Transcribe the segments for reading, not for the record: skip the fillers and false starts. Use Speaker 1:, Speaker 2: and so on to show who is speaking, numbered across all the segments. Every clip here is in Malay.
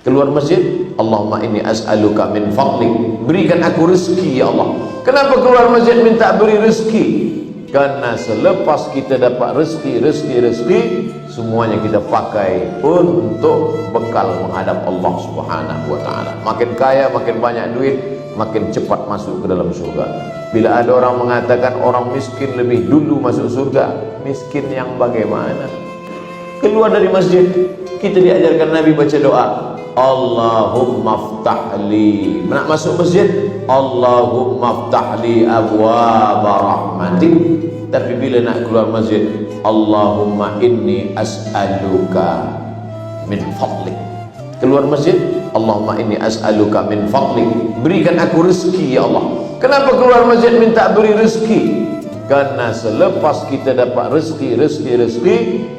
Speaker 1: Keluar masjid, Allahumma inni as'aluka min fadlik, berikan aku rezeki ya Allah. Kenapa keluar masjid minta beri rezeki? Karena selepas kita dapat rezeki, semuanya kita pakai untuk bekal menghadap Allah Subhanahu wa taala. Makin kaya, makin banyak duit, makin cepat masuk ke dalam surga. Bila ada orang mengatakan orang miskin lebih dulu masuk surga, miskin yang bagaimana? Keluar dari masjid, kita diajarkan Nabi baca doa, Allahumma ftahli. Nak masuk masjid, Allahumma ftahli abwaaba rahmatik. Tapi bila nak keluar masjid, Allahumma inni as'aluka min fadlik. Keluar masjid, Allahumma inni as'aluka min fadlik, berikan aku rezeki ya Allah. Kenapa keluar masjid minta beri rezeki? Karena selepas kita dapat rezeki,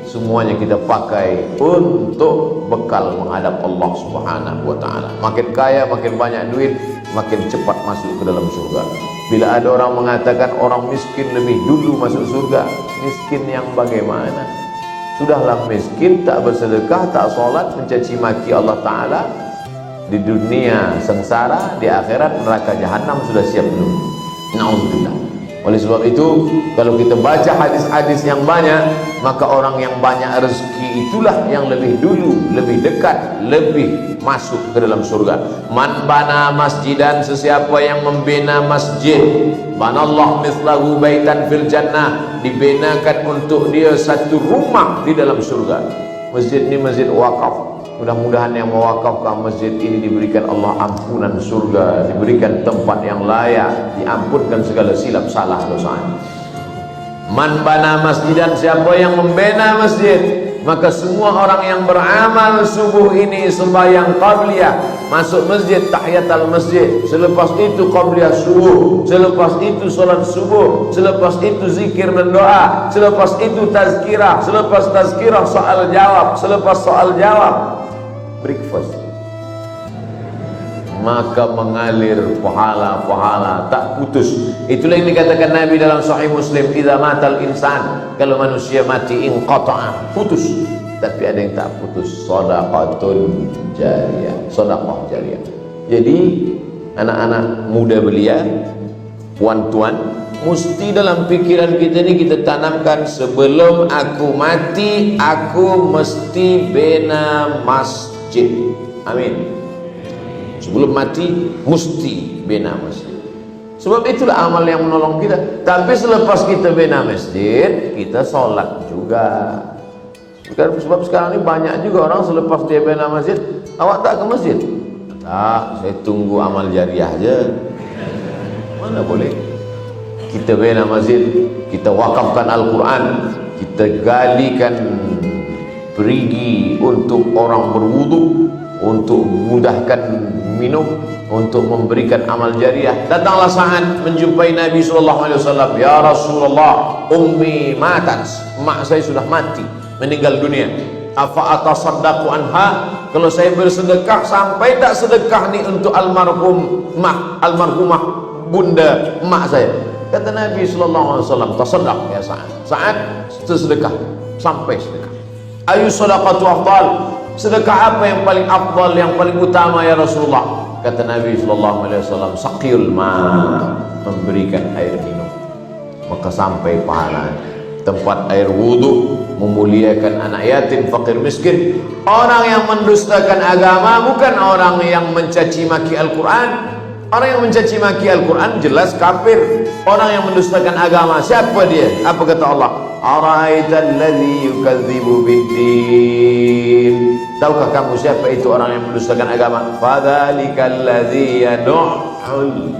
Speaker 1: semuanya kita pakai untuk bekal menghadap Allah Subhanahu wa taala. Makin kaya, makin banyak duit, makin cepat masuk ke dalam surga. Bila ada orang mengatakan orang miskin lebih dulu masuk surga, miskin yang bagaimana? Sudahlah miskin, tak bersedekah, tak solat, mencaci maki Allah taala. Di dunia sengsara, di akhirat neraka jahanam sudah siap belum? Nauzubillah. Oleh sebab itu, kalau kita baca hadis-hadis yang banyak, maka orang yang banyak rezeki itulah yang lebih dulu, lebih dekat, lebih masuk ke dalam surga. Man bana masjidan, sesiapa yang membina masjid, banallahu mithlahu baitan fil jannah, dibinakan untuk dia satu rumah di dalam surga. Masjid ini masjid wakaf. Mudah-mudahan yang mewakafkan masjid ini diberikan Allah ampunan surga, diberikan tempat yang layak, diampunkan segala silap salah dosanya. Man bana masjidan, siapa yang membina masjid, maka semua orang yang beramal subuh ini sembahyang qabliyah, masuk masjid tahiyatul masjid, selepas itu qabliyah subuh, selepas itu salat subuh, selepas itu zikir dan doa, selepas itu tazkirah, selepas tazkirah soal jawab, selepas soal jawab breakfast, maka mengalir pahala-pahala tak putus. Itulah yang dikatakan Nabi dalam Sahih Muslim, idza matal insan, kalau manusia mati inqata'a, putus. Tapi ada yang tak putus, shadaqatun jariyah, sedekah jariyah. Jadi anak-anak muda belia, puan-tuan, mesti dalam pikiran kita ni kita tanamkan, sebelum aku mati aku mesti bina masjid. Amin. Sebelum mati mesti bina masjid. Sebab itulah amal yang menolong kita. Tapi selepas kita bina masjid, kita sholat juga. Sebab sekarang ini banyak juga orang selepas dia bina masjid, awak tak ke masjid? Tak, saya tunggu amal jariah aja. Mana boleh? Kita bina masjid, kita wakafkan Al-Quran, kita galikan perigi untuk orang berwudu, untuk mudahkan minum, untuk memberikan amal jariah. Datanglah saat menjumpai Nabi SAW. Ya Rasulullah, ummi matat, mak saya sudah mati, meninggal dunia. Afa atasaddaqu anha, kalau saya bersedekah, sampai tak sedekah ni untuk almarhumah bunda mak saya. Kata Nabi SAW, tasaddaq ya Sa'ad, sedekah, sampai sedekah. Ayu sadaqatu afdal, sedekah apa yang paling afdal, yang paling utama ya Rasulullah? Kata Nabi SAW, saqiyul ma, memberikan air minum. Maka sampai pahala. Tempat air wudu, memuliakan anak yatim, fakir miskin. Orang yang mendustakan agama bukan orang yang mencaci maki Al-Quran. Orang yang mencaci maki Al-Quran jelas kafir. Orang yang mendustakan agama, siapa dia? Apa kata Allah? Ara'aital ladzi yukadzibu biddin. Tahukah kamu siapa itu orang yang mendustakan agama? Fadzalikal ladzi yad'ul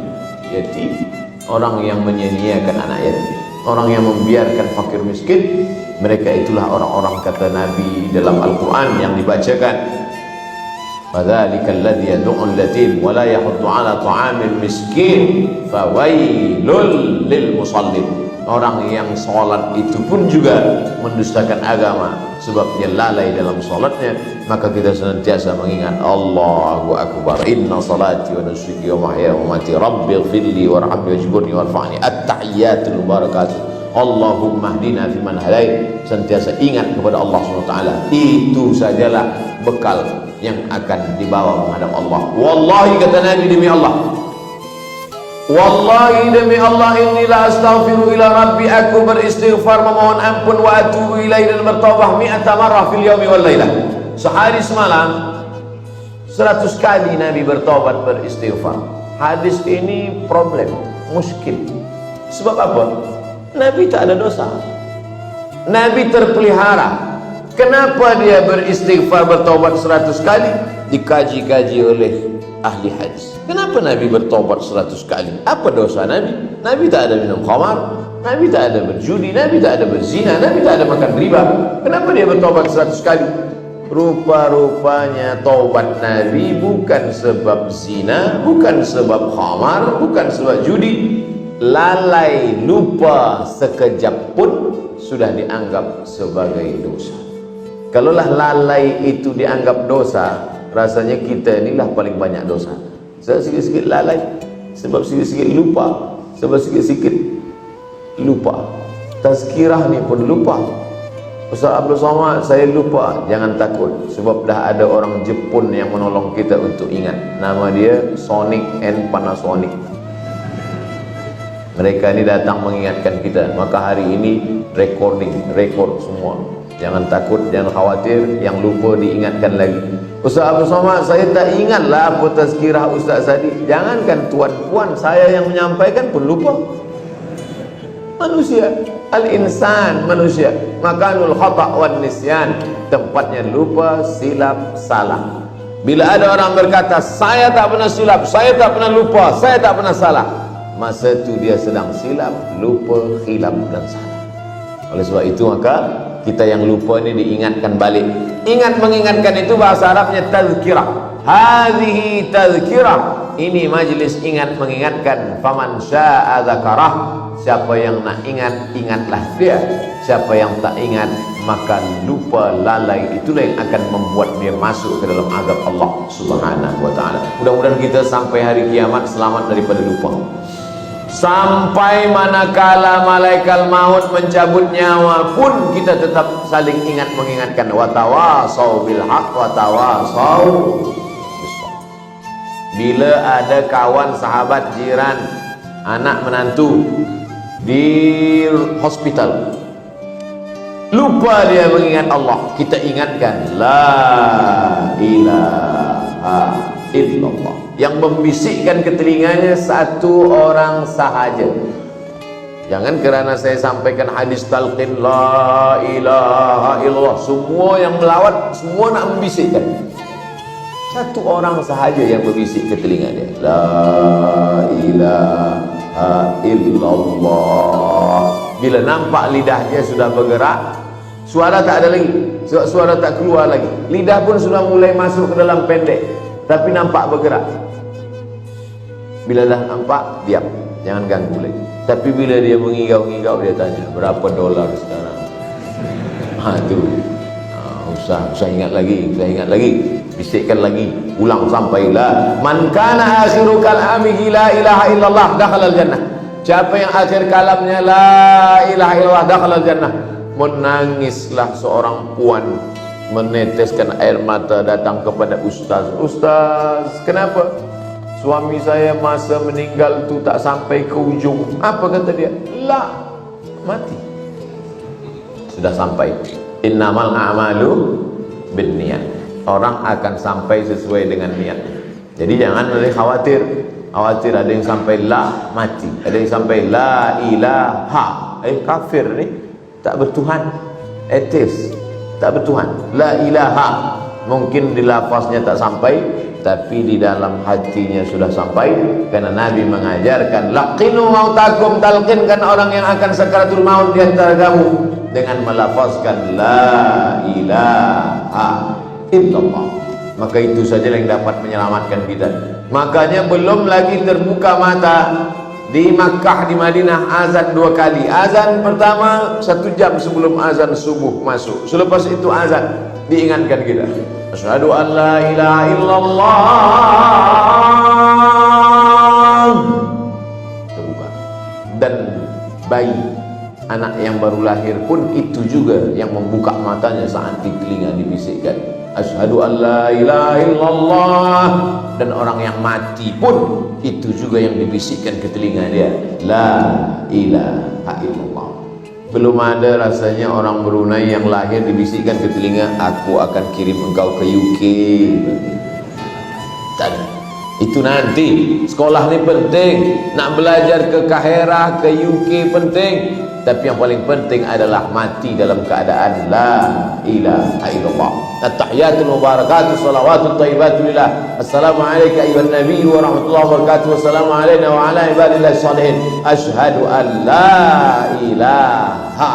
Speaker 1: yatim. Orang yang menyia-nyiakan anak yatim, orang yang membiarkan fakir miskin, mereka itulah orang-orang kata Nabi dalam Al-Quran yang dibacakan. Fadzalikal ladzi yad'ul yatim wa la yahuddu 'ala ta'amil miskin fawailul lil musallin. Orang yang sholat itu pun juga mendustakan agama, sebab dia lalai dalam sholatnya. Maka kita senantiasa mengingat Allahu Akbar, inna salati wa nusuki wa mahyaya wa mamati rabbighfirli warhamni wajburni warfa'ni, at-tahiyyatul mubarakatuh, Allahumma hdina fiman hadait. Senantiasa ingat kepada Allah SWT. Itu sajalah bekal yang akan dibawa menghadap Allah. Wallahi, kata Nabi, demi Allah, wallahi demi Allah, inilah astaghfiru ila rabbi, aku beristighfar memohon ampun, wa atubu ilaihi, dan bertaubat 100 marrah fil yaumi wal lailah. Sehari semalam 100 kali Nabi bertaubat, beristighfar. Hadis ini problem, muskil. Sebab apa? Nabi tak ada dosa, Nabi terpelihara. Kenapa dia beristighfar, bertaubat 100 kali? Dikaji-kaji oleh ahli hadis. Kenapa Nabi bertaubat 100 kali? Apa dosa Nabi? Nabi tak ada minum khamar, Nabi tak ada berjudi, Nabi tak ada berzina, Nabi tak ada makan riba. Kenapa dia bertaubat 100 kali? Rupa-rupanya taubat Nabi bukan sebab zina, bukan sebab khamar, bukan sebab judi. Lalai, lupa sekejap pun sudah dianggap sebagai dosa. Kalaulah lalai itu dianggap dosa, rasanya kita inilah paling banyak dosa. Sebab sikit-sikit lalai, sebab sikit-sikit lupa, sebab sikit-sikit lupa. Tazkirah ni pun lupa. Ustaz Abdul Somad, saya lupa. Jangan takut, sebab dah ada orang Jepun yang menolong kita untuk ingat. Nama dia Sonic and Panasonic. Mereka ni datang mengingatkan kita. Maka hari ini rekod semua. Jangan takut, jangan khawatir, yang lupa diingatkan lagi. Ustaz Abdul Somad, saya tak ingatlah apa tazkirah Ustaz tadi. Jangankan tuan-puan, saya yang menyampaikan pun lupa. Manusia, al-insan, manusia, makanul khata' wan nisyan, tempatnya lupa, silap, salah. Bila ada orang berkata, saya tak pernah silap, saya tak pernah lupa, saya tak pernah salah, masa itu dia sedang silap, lupa, khilaf dan salah. Oleh sebab itu maka kita yang lupa ini diingatkan balik. Ingat mengingatkan itu bahasa Arabnya tazkirah. Hadhihi tazkirah. Ini majlis ingat mengingatkan. Faman syaa dzakarah. Siapa yang nak ingat, ingatlah dia. Siapa yang tak ingat, maka lupa, lalai, itulah yang akan membuat dia masuk ke dalam azab Allah Subhanahu wa taala. Mudah-mudahan kita sampai hari kiamat selamat daripada lupa. Sampai manakala malaikat maut mencabut nyawa pun kita tetap saling ingat mengingatkan. Watawasau bil haq watawasau bis sabr. Bila ada kawan, sahabat, jiran, anak, menantu di hospital, lupa dia mengingat Allah, kita ingatkan la ilaha illallah. Yang membisikkan ke telinganya satu orang sahaja. Jangan kerana saya sampaikan hadis talqin la ilaha illallah, semua yang melawat, semua nak membisikkan. Satu orang sahaja yang berbisik ke telinga dia, la ilaha illallah. Bila nampak lidahnya sudah bergerak, suara tak ada lagi, suara tak keluar lagi, lidah pun sudah mulai masuk ke dalam pendek, tapi nampak bergerak. Bila dah nampak, diam, jangan ganggu lagi. Tapi bila dia mengigau-ngigau, dia tanya, berapa dolar sekarang? Itu usah ingat lagi, bisikkan lagi, ulang sampai la man kana akhiru kalamihi la ilaha illallah dakhalal jannah. Siapa yang akhir kalamnya la ilaha illallah dakhalal jannah. Menangislah seorang puan, meneteskan air mata, datang kepada ustaz. Ustaz, kenapa? Suami saya masa meninggal tu tak sampai ke ujung. Apa kata dia? La, mati. Sudah sampai. Innamal a'malu binniyat. Orang akan sampai sesuai dengan niat. Jadi jangan boleh khawatir. Khawatir ada yang sampai la, mati. Ada yang sampai la ilaha. Kafir ni, tak bertuhan. Atheist, tak bertuhan. La ilaha. Mungkin di lafaznya tak sampai, tapi di dalam hatinya sudah sampai. Karena Nabi mengajarkan, laqinu mautakum, talqinkan orang yang akan sakaratul maut di antara kamu dengan melafazkan la ilaha illallah. Maka itu saja yang dapat menyelamatkan kita. Makanya belum lagi terbuka mata di Makkah, di Madinah, azan 2 kali. Azan pertama 1 jam sebelum azan subuh masuk. Selepas itu azan diingatkan kita, asyhadu an la ilaha illallah. Terbuka. Dan bayi, anak yang baru lahir pun itu juga yang membuka matanya saat di telinga dibisikkan, asyhadu an la ilaha illallah. Dan orang yang mati pun itu juga yang dibisikkan ke telinga dia, la ilaha illallah. Belum ada rasanya orang Brunei yang lahir dibisikkan ke telinga, aku akan kirim engkau ke UK. Tak ada. Itu nanti. Sekolah ni penting, nak belajar ke Kahirah, ke UK penting, tapi yang paling penting adalah mati dalam keadaan la ilaha illallah. At-tahiyatul mubarakatuh salawatut thayyibatu lillah. Assalamu alayka ayyuhan nabiy wa rahmatullahi wa barakatuh. Wassalamu alayna wa ala ibadillahi shalihin. Asyhadu an la ilaha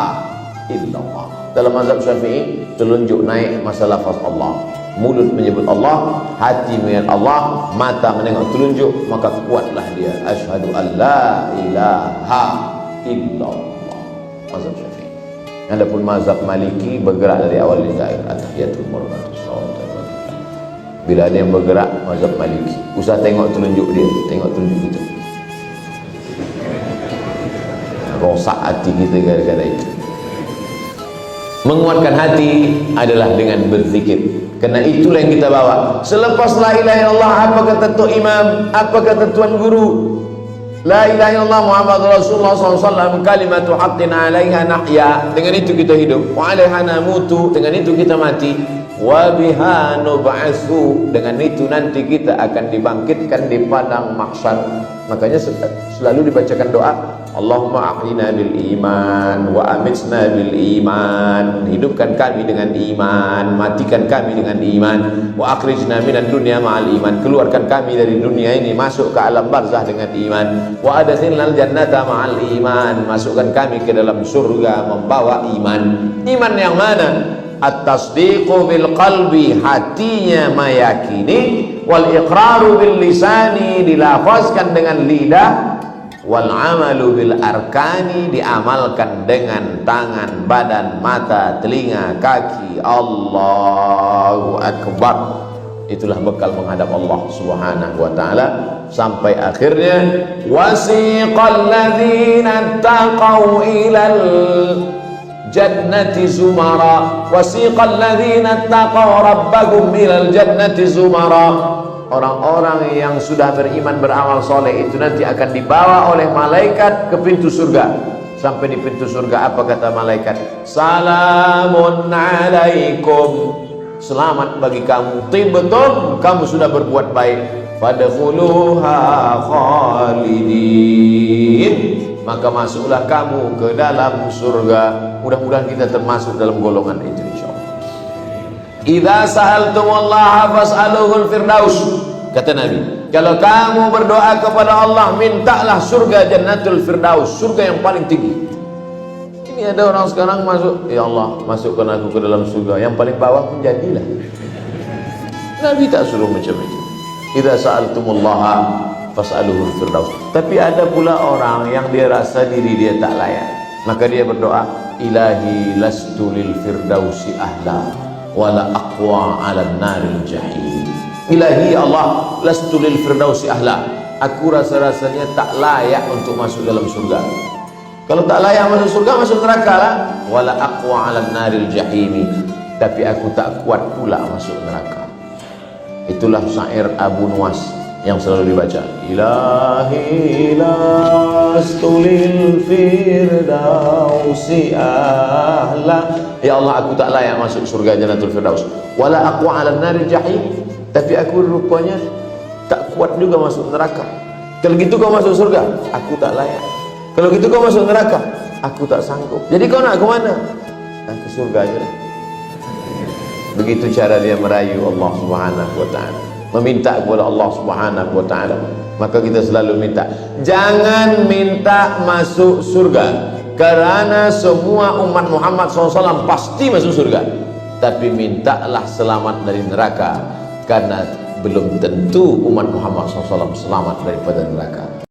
Speaker 1: illallah. Dalam mazhab Syafi'i, telunjuk naik masa lafaz Allah. Mulut menyebut Allah, hati mengingat Allah, mata menengok telunjuk, maka kuatlah dia. Asyhadu an la ilaha illallah. Mazhab Syafi'i. Adapun mazhab Maliki bergerak dari awal hingga akhir. At-tahiyatul mubarakatuh. Bila ada yang bergerak mazhab Maliki, usah tengok telunjuk dia, tengok telunjuk kita. Rosak hati kita gara-gara itu. Menguatkan hati adalah dengan berzikir. Karena itulah yang kita bawa. Selepas la ilaha illallah, apa kata Tok Imam, apa kata Tuan Guru? La ilaha illallah Muhammadur Rasulullah SAW, kalimatu haqqin 'alaiha nahya. Dengan itu kita hidup. Wa 'alaiha namutu. Dengan itu kita mati. Wa biha nub'atsu. Dengan itu nanti kita akan dibangkitkan di padang mahsyar. Makanya selalu dibacakan doa, Allahumma ahyina bil iman wa amitsna bil iman. Hidupkan kami dengan iman, matikan kami dengan iman. Wa akhrijna minad dunya ma'al iman. Keluarkan kami dari dunia ini, masuk ke alam barzah dengan iman. Wa adkhilnal jannata ma'al iman. Masukkan kami ke dalam surga membawa iman. Iman yang mana? At-tasdiqu bil qalbi, hatinya meyakini, wal iqraru bil lisani, dilafazkan dengan lidah, wal amalu bil arkani, diamalkan dengan tangan, badan, mata, telinga, kaki. Allahu akbar. Itulah bekal menghadap Allah Subhanahu wa taala sampai akhirnya wasiqal ladzina taqaw ilal jannati zumara. Wasiqal ladzina taqaw rabbahum ilal jannati zumara. Orang-orang yang sudah beriman, beramal soleh itu nanti akan dibawa oleh malaikat ke pintu surga. Sampai di pintu surga, apa kata malaikat? Salamun alaikum, selamat bagi kamu, tibtum, kamu sudah berbuat baik. Fadkhuluha khalidin, maka masuklah kamu ke dalam surga. Mudah-mudahan kita termasuk dalam golongan itu insyaallah. Idza sa'altumullaha fas'aluhul firdaus. Kata Nabi, kalau kamu berdoa kepada Allah, mintalah surga jannatul firdaus, surga yang paling tinggi. Ini ada orang sekarang masuk, ya Allah, masukkan aku ke dalam surga yang paling bawah pun jadilah. Nabi tak suruh macam itu. Idza sa'altumullaha fas'aluhul firdaus. Tapi ada pula orang yang dia rasa diri dia tak layak, maka dia berdoa, ilahi lastu lil firdausi ahla wala aqwa 'alan naril jahim. Ilahi Allah, lastu lil firdausi ahla, aku rasa-rasanya tak layak untuk masuk dalam surga. Kalau tak layak masuk surga, masuk neraka lah. Wala aqwa 'alan naril jahim, tapi aku tak kuat pula masuk neraka. Itulah syair Abu Nuwas yang selalu dibaca, ilahi lastu lil firdausi ahla. Ya Allah, aku tak layak masuk surga jannatul firdaus. Wala aqwa 'alan naril jahim, tapi aku rupanya tak kuat juga masuk neraka. Kalau gitu kau masuk surga, aku tak layak. Kalau gitu kau masuk neraka, aku tak sanggup. Jadi kau nak ke mana? Nah, ke surga aja. Begitu cara dia merayu Allah Subhanahu wa taala, meminta kepada Allah Subhanahu wa taala. Maka kita selalu minta, jangan minta masuk surga, karena semua umat Muhammad SAW pasti masuk surga. Tapi mintalah selamat dari neraka, karena belum tentu umat Muhammad SAW selamat daripada neraka.